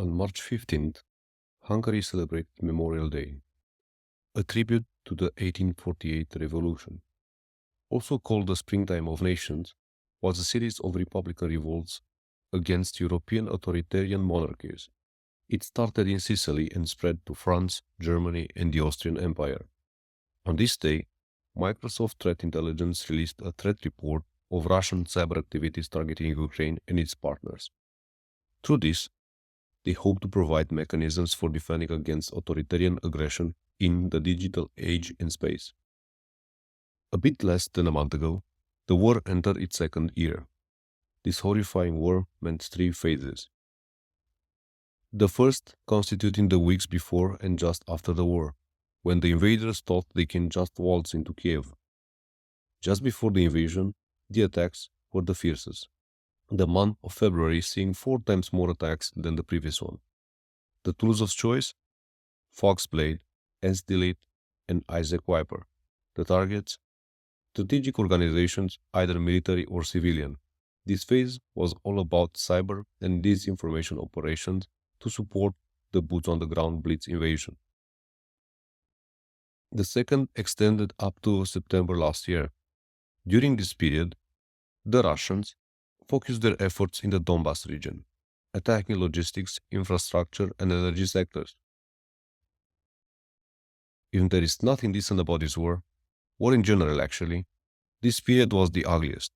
On March 15th, Hungary celebrated Memorial Day, a tribute to the 1848 revolution. Also called the Springtime of Nations, was a series of republican revolts against European authoritarian monarchies. It started in Sicily and spread to France, Germany, and the Austrian Empire. On this day, Microsoft Threat Intelligence released a threat report of Russian cyber activities targeting Ukraine and its partners. Through this, they hope to provide mechanisms for defending against authoritarian aggression in the digital age and space. A bit less than a month ago, the war entered its second year. This horrifying war meant three phases. The first constituting the weeks before and just after the war, when the invaders thought they can just waltz into Kiev. Just before the invasion, the attacks were the fiercest, the month of February seeing 4 times more attacks than the previous one. The tools of choice? FoxBlade, Sdelete and IsaacWiper. The targets? Strategic organizations, either military or civilian. This phase was all about cyber and disinformation operations to support the boots-on-the-ground blitz invasion. The second extended up to September last year. During this period, the Russians focused their efforts in the Donbas region, attacking logistics, infrastructure, and energy sectors. If there is nothing decent about this war in general actually, this period was the ugliest.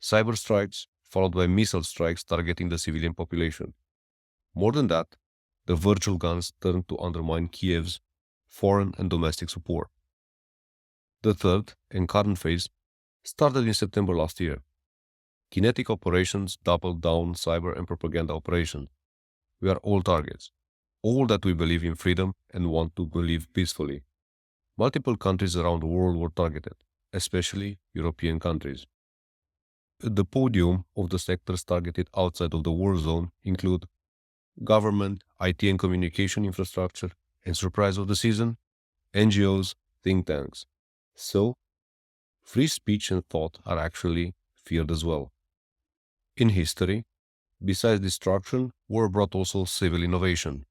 Cyber strikes, followed by missile strikes targeting the civilian population. More than that, the virtual guns turned to undermine Kiev's foreign and domestic support. The third and current phase started in September last year. Kinetic operations doubled down cyber and propaganda operations. We are all targets, all that we believe in freedom and want to live peacefully. Multiple countries around the world were targeted, especially European countries. At the podium of the sectors targeted outside of the war zone include government, IT and communication infrastructure, and surprise of the season, NGOs, think tanks. So, free speech and thought are actually feared as well. In history, besides destruction, war brought also civil innovation.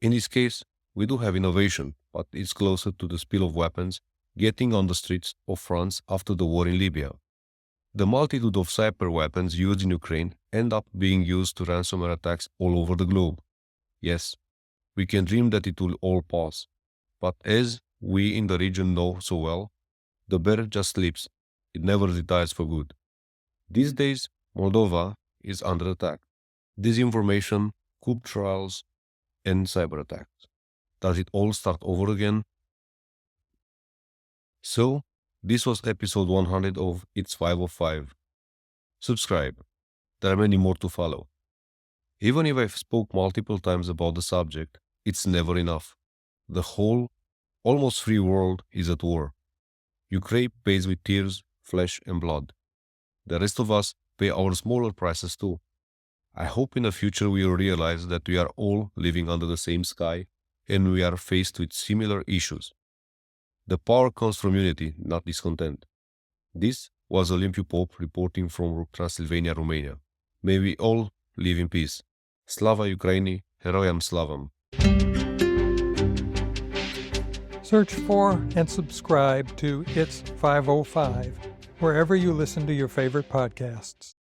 In this case, we do have innovation, but it's closer to the spill of weapons getting on the streets of France after the war in Libya. The multitude of cyber weapons used in Ukraine end up being used to ransomware attacks all over the globe. Yes, we can dream that it will all pass, but as we in the region know so well, the bear just sleeps, it never retires for good. These days, Moldova is under attack. Disinformation, coup trials, and cyber attacks. Does it all start over again? So, this was episode 100 of It's 505. Subscribe. There are many more to follow. Even if I've spoke multiple times about the subject, it's never enough. The whole, almost free world is at war. Ukraine pays with tears, flesh and blood. The rest of us pay our smaller prices too. I hope in the future we will realize that we are all living under the same sky and we are faced with similar issues. The power comes from unity, not discontent. This was Olimpiu Pope reporting from Transylvania, Romania. May we all live in peace. Slava Ukraini, Heroyam Slavam. Search for and subscribe to It's 505 wherever you listen to your favorite podcasts.